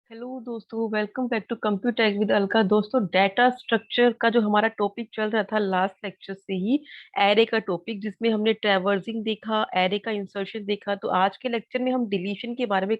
Hello दोस्तों, welcome back to computer tech with Alka. दोस्तों, data structure का जो हमारा टॉपिक चल रहा था लास्ट लेक्चर से ही, एरे का टॉपिक, जिसमें हमने ट्रैवर्सिंग देखा, एरे का इंसर्शन देखा। तो आज के लेक्चर में हम डिलीशन के बारे में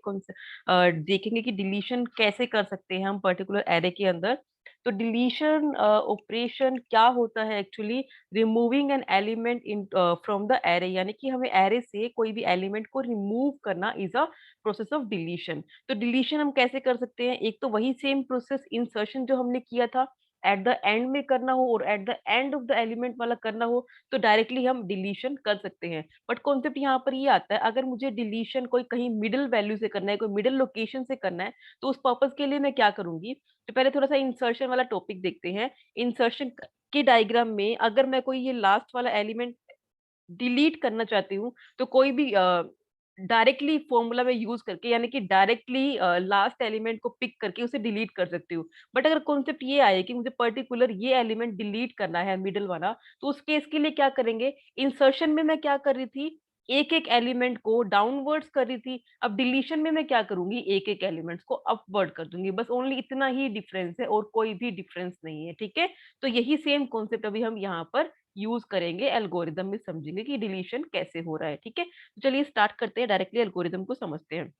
देखेंगे कि डिलीशन कैसे कर सकते हैं हम पर्टिकुलर एरे के अंदर। तो डिलीशन ऑपरेशन क्या होता है actually? Removing an element in from the array, यानी कि हमें एरे से कोई भी एलिमेंट को रिमूव करना is a process of deletion. तो डिलीशन हम कैसे कर सकते हैं? एक तो वही सेम प्रोसेस इंसर्शन जो हमने किया था, एट द एंड में करना हो और at the end of the element वाला करना हो, तो डायरेक्टली हम डिलीशन कर सकते हैं। बट कॉन्सेप्ट यहाँ पर ये आता है, अगर मुझे डिलीशन कोई कहीं मिडिल वैल्यू से करना है, कोई मिडिल लोकेशन से करना है, तो उस पर्पज के लिए मैं क्या करूंगी? तो पहले थोड़ा सा इंसर्शन वाला टॉपिक देखते हैं। इंसर्शन के डायग्राम में अगर मैं कोई ये लास्ट वाला एलिमेंट डिलीट करना चाहती हूँ, तो कोई भी डायरेक्टली फॉर्मूला में यूज करके, यानी कि डायरेक्टली लास्ट एलिमेंट को पिक करके उसे डिलीट कर सकती हूँ। बट अगर कॉन्सेप्ट ये आए कि मुझे पर्टिकुलर ये एलिमेंट डिलीट करना है मिडिल वाला, तो उस केस के लिए क्या करेंगे? इंसर्शन में मैं क्या कर रही थी? एक एक एलिमेंट को डाउनवर्ड्स कर रही थी। अब डिलीशन में मैं क्या करूंगी? एक एक एलिमेंट्स को अपवर्ड कर दूंगी। बस ओनली इतना ही डिफरेंस है और कोई भी डिफरेंस नहीं है। ठीक है, तो यही सेम कॉन्सेप्ट अभी हम यहाँ पर यूज करेंगे, एल्गोरिदम में समझेंगे कि डिलीशन कैसे हो रहा है। ठीक है, तो चलिए स्टार्ट करते हैं, डायरेक्टली एल्गोरिदम को समझते हैं।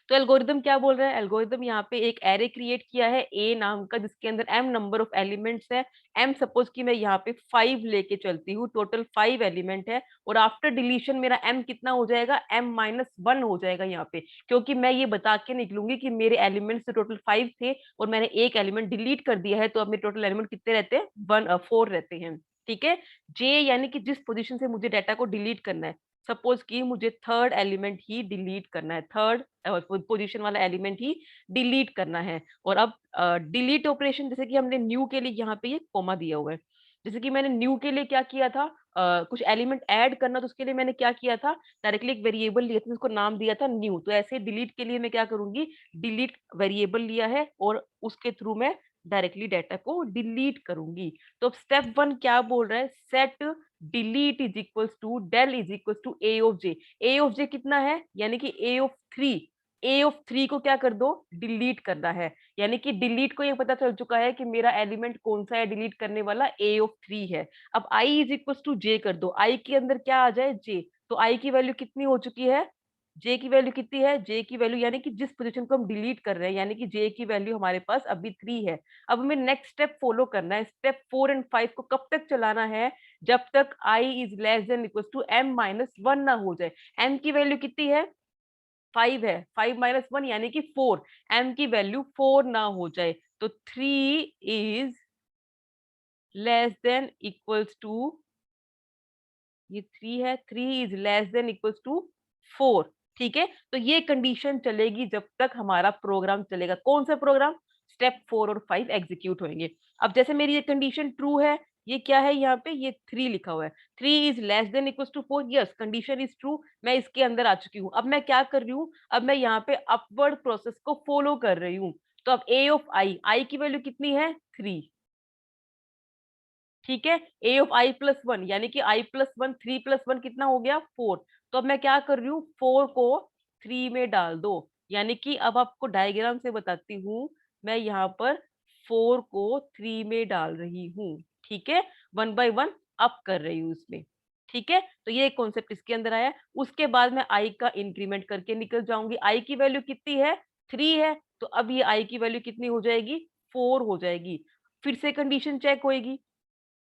तो एल्गोरिदम क्या बोल रहा है? एल्गोरिदम यहाँ पे एक एरे क्रिएट किया है ए नाम का, जिसके अंदर एम नंबर ऑफ एलिमेंट्स है। एम सपोज कि मैं यहाँ पे 5 लेके चलती हूँ, टोटल 5 एलिमेंट है, और आफ्टर डिलीशन मेरा एम कितना हो जाएगा? एम माइनस 1 हो जाएगा यहाँ पे, क्योंकि मैं ये बता के निकलूंगी कि मेरे एलिमेंट्स तो टोटल 5 थे और मैंने एक एलिमेंट डिलीट कर दिया है, तो अब मेरे टोटल एलिमेंट कितने रहते हैं? 4 रहते हैं। ठीक है, जे यानी कि जिस पोजीशन से मुझे डाटा को डिलीट करना है। सपोज कि मुझे थर्ड एलिमेंट ही डिलीट करना है, थर्ड पोजीशन वाला एलिमेंट ही डिलीट करना है। और अब डिलीट ऑपरेशन, जैसे कि हमने न्यू के लिए यहाँ पे ये कोमा दिया हुआ है, जैसे कि मैंने न्यू के लिए क्या किया था? कुछ एलिमेंट ऐड करना, तो उसके लिए मैंने क्या किया था? डायरेक्टली एक वेरिएबल लिया था, उसको नाम दिया था न्यू। तो ऐसे डिलीट के लिए मैं क्या करूंगी? डिलीट वेरिएबल लिया है और उसके थ्रू मैं डायरेक्टली डाटा को डिलीट करूंगी। तो अब स्टेप 1 क्या बोल रहा है? Set delete is equals to del is equals to A of J. A of J कितना है? यानी कि ए ऑफ 3। ए ऑफ 3 को क्या कर दो? डिलीट करना है। यानी कि डिलीट को ये पता चल चुका है कि मेरा एलिमेंट कौन सा है डिलीट करने वाला? ए ऑफ 3 है। अब आई इज इक्वल्स टू जे कर दो। आई के अंदर क्या आ जाए? जे। तो आई की वैल्यू कितनी हो चुकी है? जे की वैल्यू कितनी है? जे की वैल्यू यानी कि जिस पोजीशन को हम डिलीट कर रहे हैं, यानी कि जे की वैल्यू हमारे पास अभी 3 है। अब हमें नेक्स्ट स्टेप फॉलो करना है। स्टेप 4 एंड 5 को कब तक चलाना है? जब तक I is less than equal to M minus 1 ना हो जाए। एम की वैल्यू कितनी है? 5 है। 5 माइनस 1 यानी कि 4। एम की वैल्यू 4 ना हो जाए, तो 3 is less than equals to, ये 3 है, 3 is less than equals to 4। ठीक है, तो ये कंडीशन चलेगी जब तक हमारा प्रोग्राम चलेगा। कौन सा प्रोग्राम? स्टेप 4 और 5 एग्जीक्यूट होंगे। अब जैसे मेरी ये कंडीशन ट्रू है, ये क्या है यहाँ पे? ये 3 लिखा हुआ है। 3 is less than equals to 4, yes condition is true. मैं इसके अंदर आ चुकी हूँ। अब मैं क्या कर रही हूँ? अब मैं यहाँ पे अपवर्ड प्रोसेस को फॉलो कर रही हूँ। तो अब ए ऑफ आई, आई की वैल्यू कितनी है? 3। ठीक है, ए ऑफ आई प्लस 1 यानी कि आई प्लस 1, 3 प्लस 1 कितना हो गया? 4। तो अब मैं क्या कर रही हूँ? 4 को 3 में डाल दो। यानी कि अब आपको डायग्राम से बताती हूँ, मैं यहाँ पर 4 को 3 में डाल रही हूँ। ठीक है, 1 बाय 1 अप कर रही हूँ उसमें। ठीक है, तो ये कॉन्सेप्ट इसके अंदर आया। उसके बाद मैं आई का इंक्रीमेंट करके निकल जाऊंगी। आई की वैल्यू कितनी है? 3 है। तो अब ये आई की वैल्यू कितनी हो जाएगी? 4 हो जाएगी। फिर से कंडीशन चेक होएगी।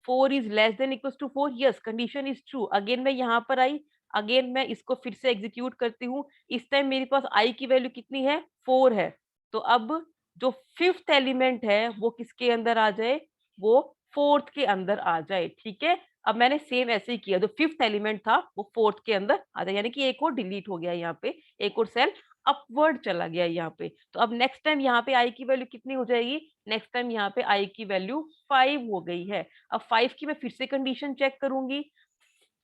4 is less than equals to 4, yes condition is true. Again मैं यहाँ पर आई, अगेन मैं इसको फिर से एग्जीक्यूट करती हूँ। इस टाइम मेरे पास आई की वैल्यू कितनी है? 4 है। तो अब जो फिफ्थ एलिमेंट है वो किसके अंदर आ जाए? वो फोर्थ के अंदर आ जाए। ठीक है, अब मैंने सेम ऐसे ही किया, जो फिफ्थ एलिमेंट था वो फोर्थ के अंदर आ जाए, यानी कि एक और डिलीट हो गया यहाँ पे, एक और सेल अपवर्ड चला गया यहाँ पे। तो अब नेक्स्ट टाइम यहाँ पे आई की वैल्यू कितनी हो जाएगी? नेक्स्ट टाइम यहाँ पे आई की वैल्यू 5 हो गई है। अब 5 की मैं फिर से कंडीशन चेक करूंगी।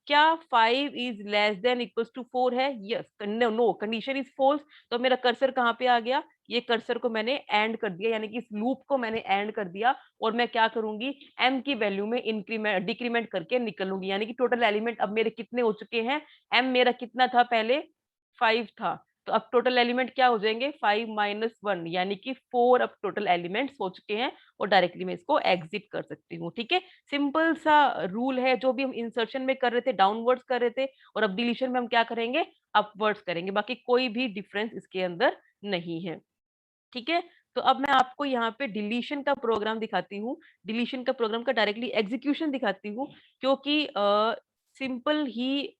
क्या 5 is less than equals to 4 है? Yes. No no, condition is false. तो मेरा कर्सर कहाँ पे आ गया? ये कर्सर को मैंने एंड कर दिया, यानी कि इस लूप को मैंने एंड कर दिया। और मैं क्या करूंगी? एम की वैल्यू में इंक्रीमेंट डिक्रीमेंट करके निकलूंगी, यानी कि टोटल एलिमेंट अब मेरे कितने हो चुके हैं? एम मेरा कितना था पहले? 5 था। तो अब टोटल एलिमेंट क्या हो जाएंगे, 5 माइनस 1, यानी कि 4 अब टोटल एलिमेंट्स हो चुके हैं और डायरेक्टली मैं इसको एग्जिट कर सकती हूँ। ठीक है, सिंपल सा रूल है, जो भी हम इंसर्शन में कर रहे थे डाउनवर्ड्स कर रहे थे, और अब डिलीशन में हम क्या करेंगे, अपवर्ड्स करेंगे, बाकी कोई भी डिफरेंस इसके अंदर नहीं है। ठीक है, तो अब मैं आपको यहाँ पे डिलीशन का प्रोग्राम दिखाती हूँ, डिलीशन का प्रोग्राम का डायरेक्टली एग्जीक्यूशन दिखाती हूँ, क्योंकि सिंपल ही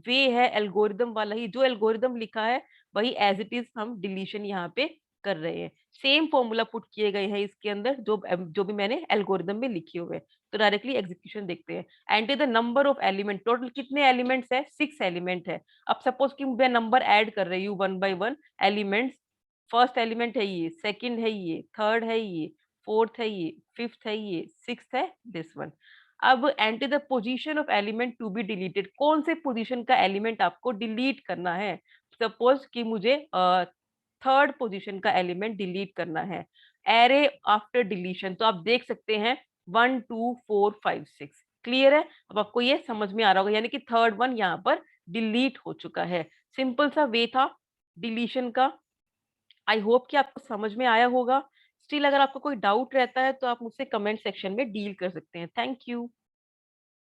वे है, एल्गोरिदम वाला ही, जो एल्गोरिदम लिखा है वही एज इट इज हम डिलीशन यहाँ पे कर रहे हैं। सेम फॉर्मूला पुट किए गए हैं इसके अंदर, जो भी मैंने एल्गोरिदम में लिखे हुए हैं। तो डायरेक्टली एग्जीक्यूशन देखते हैं। Enter the number of element, total कितने एलिमेंट्स है, 6 एलिमेंट है। अब सपोज कि मैं नंबर ऐड कर रही हूँ one by one elements. First element है ये, सेकंड है ये, थर्ड है ये, फोर्थ है ये, फिफ्थ है ये, सिक्स्थ है दिस वन। अब enter the position of element to be deleted, कौन से पोजीशन का एलिमेंट आपको डिलीट करना है। सपोज कि मुझे थर्ड पोजीशन का एलिमेंट डिलीट करना है। एरे आफ्टर डिलीशन, तो आप देख सकते हैं 1 2 4 5 6। क्लियर है, अब आपको ये समझ में आ रहा होगा, यानी कि थर्ड वन यहाँ पर डिलीट हो चुका है। सिंपल सा वे था डिलीशन का। आई होप कि आपको समझ में आया होगा। स्टिल अगर आपको कोई डाउट रहता है तो आप मुझसे कमेंट सेक्शन में डील कर सकते हैं। Thank you.